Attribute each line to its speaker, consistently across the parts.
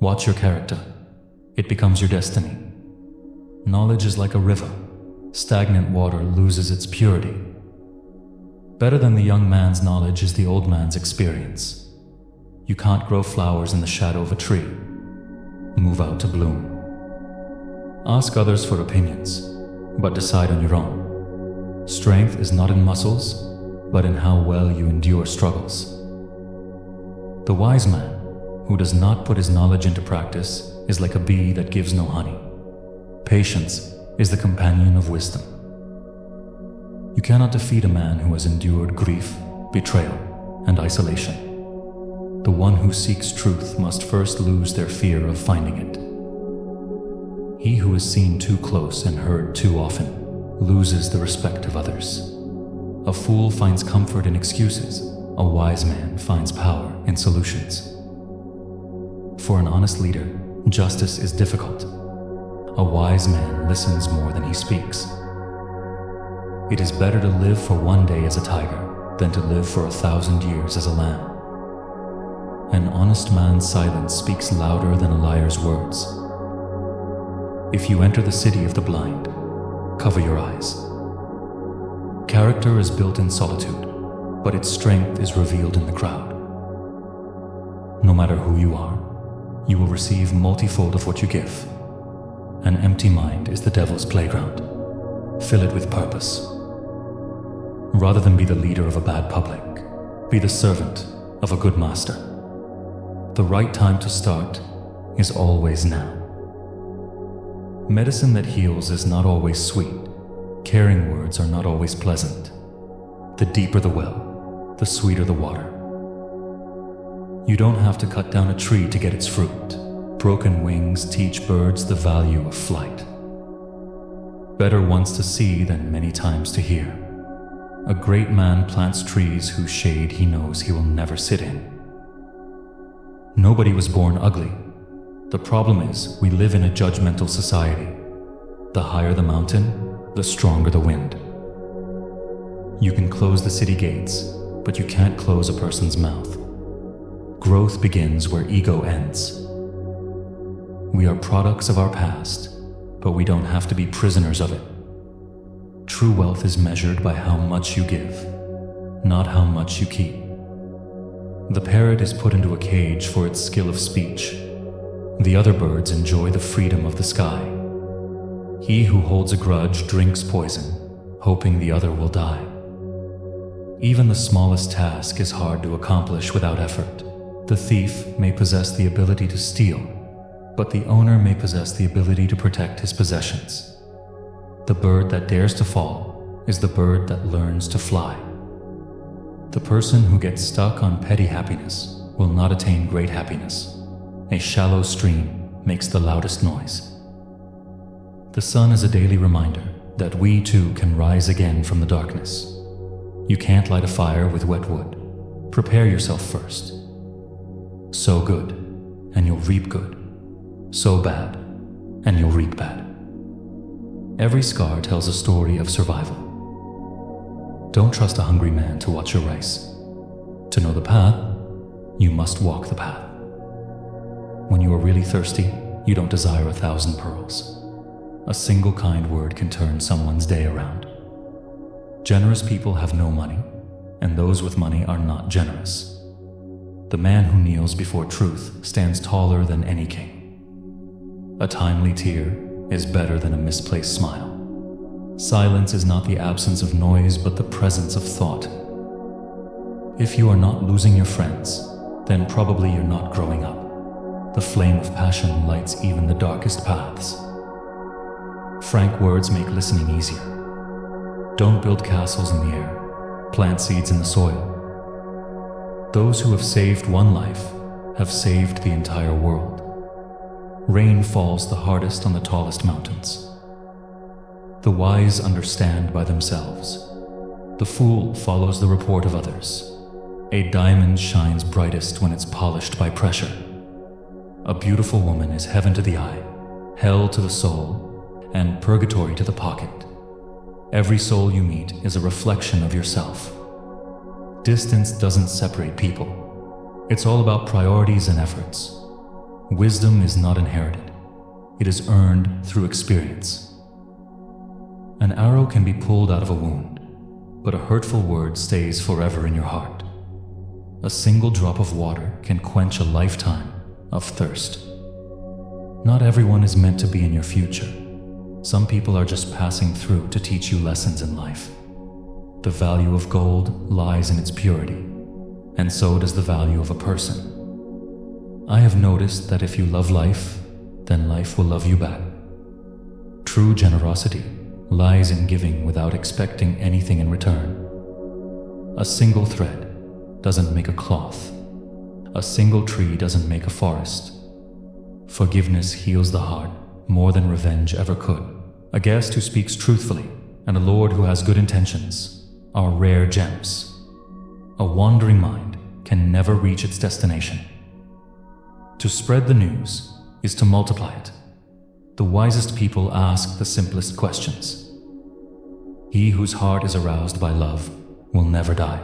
Speaker 1: Watch your character. It becomes your destiny. Knowledge is like a river. Stagnant water loses its purity. Better than the young man's knowledge is the old man's experience. You can't grow flowers in the shadow of a tree. Move out to bloom. Ask others for opinions, but decide on your own. Strength is not in muscles, but in how well you endure struggles. The wise man, who does not put his knowledge into practice, is like a bee that gives no honey. Patience is the companion of wisdom. You cannot defeat a man who has endured grief, betrayal, and isolation. The one who seeks truth must first lose their fear of finding it. He who is seen too close and heard too often loses the respect of others. A fool finds comfort in excuses. A wise man finds power in solutions. For an honest leader, justice is difficult. A wise man listens more than he speaks. It is better to live for one day as a tiger than to live for 1,000 years as a lamb. An honest man's silence speaks louder than a liar's words. If you enter the city of the blind, cover your eyes. Character is built in solitude, but its strength is revealed in the crowd. No matter who you are, you will receive multifold of what you give. An empty mind is the devil's playground. Fill it with purpose. Rather than be the leader of a bad public, be the servant of a good master. The right time to start is always now. Medicine that heals is not always sweet. Caring words are not always pleasant. The deeper the well, the sweeter the water. You don't have to cut down a tree to get its fruit. Broken wings teach birds the value of flight. Better once to see than many times to hear. A great man plants trees whose shade he knows he will never sit in. Nobody was born ugly. The problem is, we live in a judgmental society. The higher the mountain, the stronger the wind. You can close the city gates, but you can't close a person's mouth. Growth begins where ego ends. We are products of our past, but we don't have to be prisoners of it. True wealth is measured by how much you give, not how much you keep. The parrot is put into a cage for its skill of speech. The other birds enjoy the freedom of the sky. He who holds a grudge drinks poison, hoping the other will die. Even the smallest task is hard to accomplish without effort. The thief may possess the ability to steal, but the owner may possess the ability to protect his possessions. The bird that dares to fall is the bird that learns to fly. The person who gets stuck on petty happiness will not attain great happiness. A shallow stream makes the loudest noise. The sun is a daily reminder that we too can rise again from the darkness. You can't light a fire with wet wood. Prepare yourself first. Sow good, and you'll reap good. Sow bad, and you'll reap bad. Every scar tells a story of survival. Don't trust a hungry man to watch your race. To know the path, you must walk the path. When you are really thirsty, you don't desire 1,000 pearls. A single kind word can turn someone's day around. Generous people have no money, and those with money are not generous. The man who kneels before truth stands taller than any king. A timely tear is better than a misplaced smile. Silence is not the absence of noise, but the presence of thought. If you are not losing your friends, then probably you're not growing up. The flame of passion lights even the darkest paths. Frank words make listening easier. Don't build castles in the air. Plant seeds in the soil. Those who have saved one life have saved the entire world. Rain falls the hardest on the tallest mountains. The wise understand by themselves. The fool follows the report of others. A diamond shines brightest when it's polished by pressure. A beautiful woman is heaven to the eye, hell to the soul, and purgatory to the pocket. Every soul you meet is a reflection of yourself. Distance doesn't separate people. It's all about priorities and efforts. Wisdom is not inherited. It is earned through experience. An arrow can be pulled out of a wound, but a hurtful word stays forever in your heart. A single drop of water can quench a lifetime of thirst. Not everyone is meant to be in your future. Some people are just passing through to teach you lessons in life. The value of gold lies in its purity, and so does the value of a person. I have noticed that if you love life, then life will love you back. True generosity lies in giving without expecting anything in return. A single thread doesn't make a cloth. A single tree doesn't make a forest. Forgiveness heals the heart more than revenge ever could. A guest who speaks truthfully and a lord who has good intentions are rare gems. A wandering mind can never reach its destination. To spread the news is to multiply it. The wisest people ask the simplest questions. He whose heart is aroused by love will never die.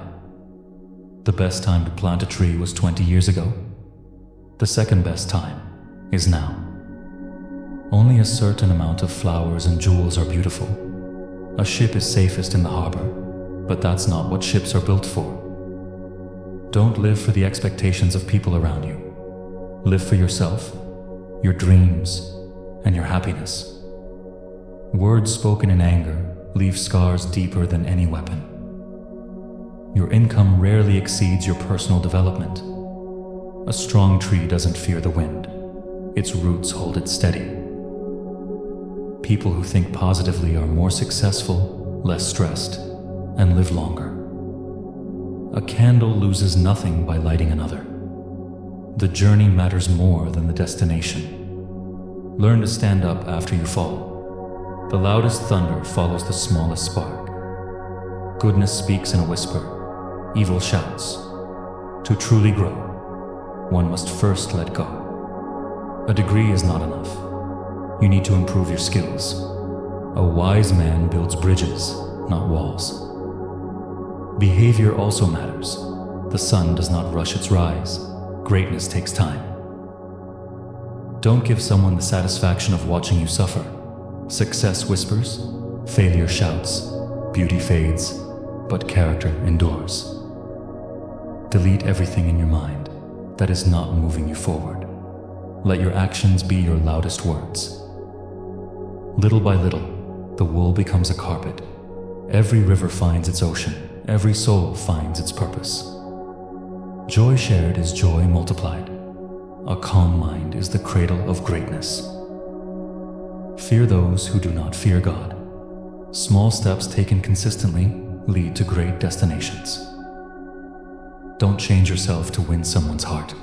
Speaker 1: The best time to plant a tree was 20 years ago. The second best time is now. Only a certain amount of flowers and jewels are beautiful. A ship is safest in the harbor, but that's not what ships are built for. Don't live for the expectations of people around you. Live for yourself, your dreams, and your happiness. Words spoken in anger leave scars deeper than any weapon. Your income rarely exceeds your personal development. A strong tree doesn't fear the wind. Its roots hold it steady. People who think positively are more successful, less stressed, and live longer. A candle loses nothing by lighting another. The journey matters more than the destination. Learn to stand up after you fall. The loudest thunder follows the smallest spark. Goodness speaks in a whisper. Evil shouts. To truly grow, one must first let go. A degree is not enough. You need to improve your skills. A wise man builds bridges, not walls. Behavior also matters. The sun does not rush its rise. Greatness takes time. Don't give someone the satisfaction of watching you suffer. Success whispers, failure shouts, beauty fades, but character endures. Delete everything in your mind that is not moving you forward. Let your actions be your loudest words. Little by little, the wool becomes a carpet. Every river finds its ocean. Every soul finds its purpose. Joy shared is joy multiplied. A calm mind is the cradle of greatness. Fear those who do not fear God. Small steps taken consistently lead to great destinations. Don't change yourself to win someone's heart.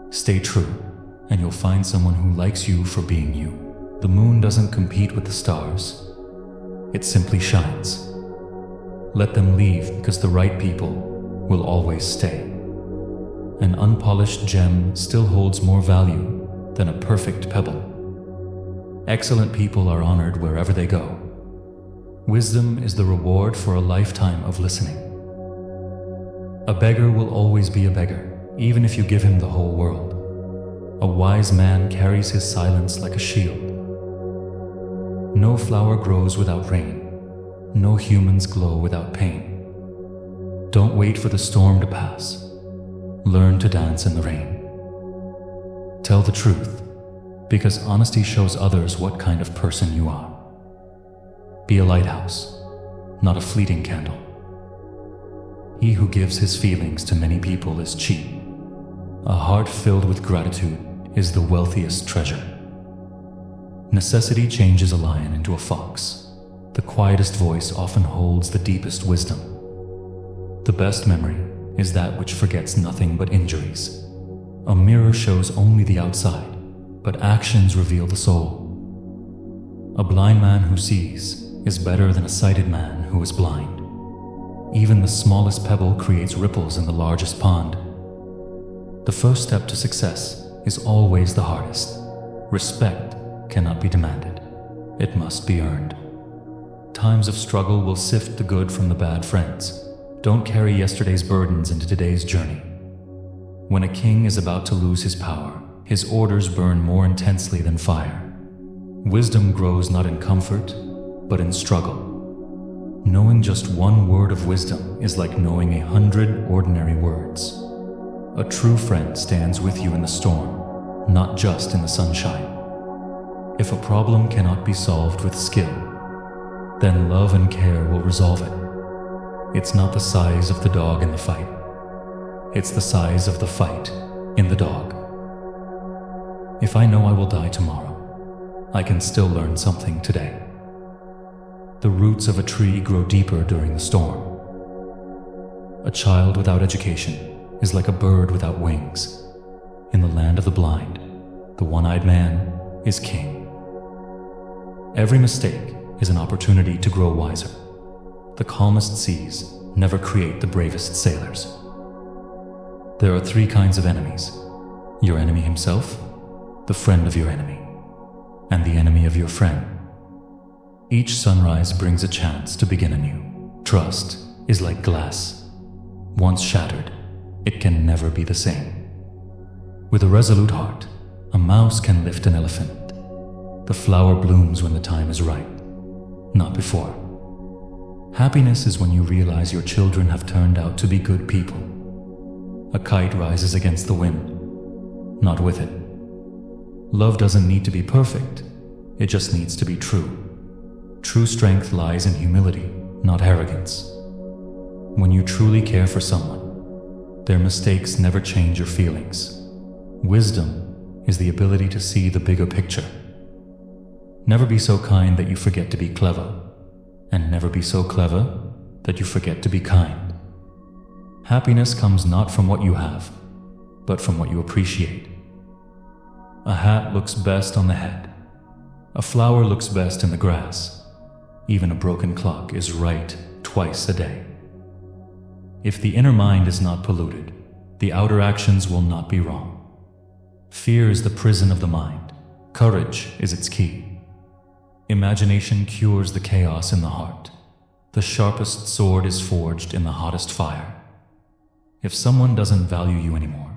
Speaker 1: Stay true, and you'll find someone who likes you for being you. The moon doesn't compete with the stars. It simply shines. Let them leave because the right people will always stay. An unpolished gem still holds more value than a perfect pebble. Excellent people are honored wherever they go. Wisdom is the reward for a lifetime of listening. A beggar will always be a beggar, even if you give him the whole world. A wise man carries his silence like a shield. No flower grows without rain. No humans glow without pain. Don't wait for the storm to pass. Learn to dance in the rain. Tell the truth, because honesty shows others what kind of person you are. Be a lighthouse, not a fleeting candle. He who gives his feelings to many people is cheap. A heart filled with gratitude is the wealthiest treasure. Necessity changes a lion into a fox. The quietest voice often holds the deepest wisdom. The best memory is that which forgets nothing but injuries. A mirror shows only the outside, but actions reveal the soul. A blind man who sees is better than a sighted man who is blind. Even the smallest pebble creates ripples in the largest pond. The first step to success is always the hardest. Respect cannot be demanded. It must be earned. Times of struggle will sift the good from the bad friends. Don't carry yesterday's burdens into today's journey. When a king is about to lose his power, his orders burn more intensely than fire. Wisdom grows not in comfort, but in struggle. Knowing just one word of wisdom is like knowing 100 ordinary words. A true friend stands with you in the storm, not just in the sunshine. If a problem cannot be solved with skill, then love and care will resolve it. It's not the size of the dog in the fight. It's the size of the fight in the dog. If I know I will die tomorrow, I can still learn something today. The roots of a tree grow deeper during the storm. A child without education is like a bird without wings. In the land of the blind, the one-eyed man is king. Every mistake is an opportunity to grow wiser. The calmest seas never create the bravest sailors. There are 3 kinds of enemies: your enemy himself, the friend of your enemy, and the enemy of your friend. Each sunrise brings a chance to begin anew. Trust is like glass. Once shattered, it can never be the same. With a resolute heart, a mouse can lift an elephant. The flower blooms when the time is right, not before. Happiness is when you realize your children have turned out to be good people. A kite rises against the wind, not with it. Love doesn't need to be perfect, it just needs to be true. True strength lies in humility, not arrogance. When you truly care for someone, their mistakes never change your feelings. Wisdom is the ability to see the bigger picture. Never be so kind that you forget to be clever, and never be so clever that you forget to be kind. Happiness comes not from what you have, but from what you appreciate. A hat looks best on the head. A flower looks best in the grass. Even a broken clock is right twice a day. If the inner mind is not polluted, the outer actions will not be wrong. Fear is the prison of the mind. Courage is its key. Imagination cures the chaos in the heart. The sharpest sword is forged in the hottest fire. If someone doesn't value you anymore,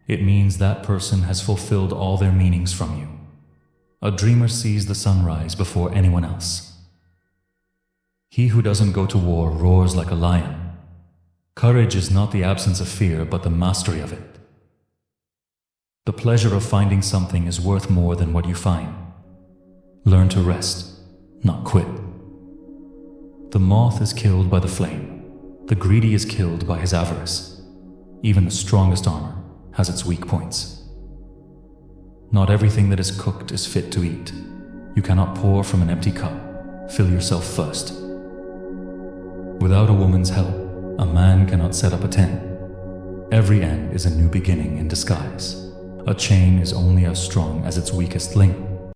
Speaker 1: it means that person has fulfilled all their meanings from you. A dreamer sees the sunrise before anyone else. He who doesn't go to war roars like a lion. Courage is not the absence of fear, but the mastery of it. The pleasure of finding something is worth more than what you find. Learn to rest, not quit. The moth is killed by the flame. The greedy is killed by his avarice. Even the strongest armor has its weak points. Not everything that is cooked is fit to eat. You cannot pour from an empty cup. Fill yourself first. Without a woman's help, a man cannot set up a tent. Every end is a new beginning in disguise. A chain is only as strong as its weakest link.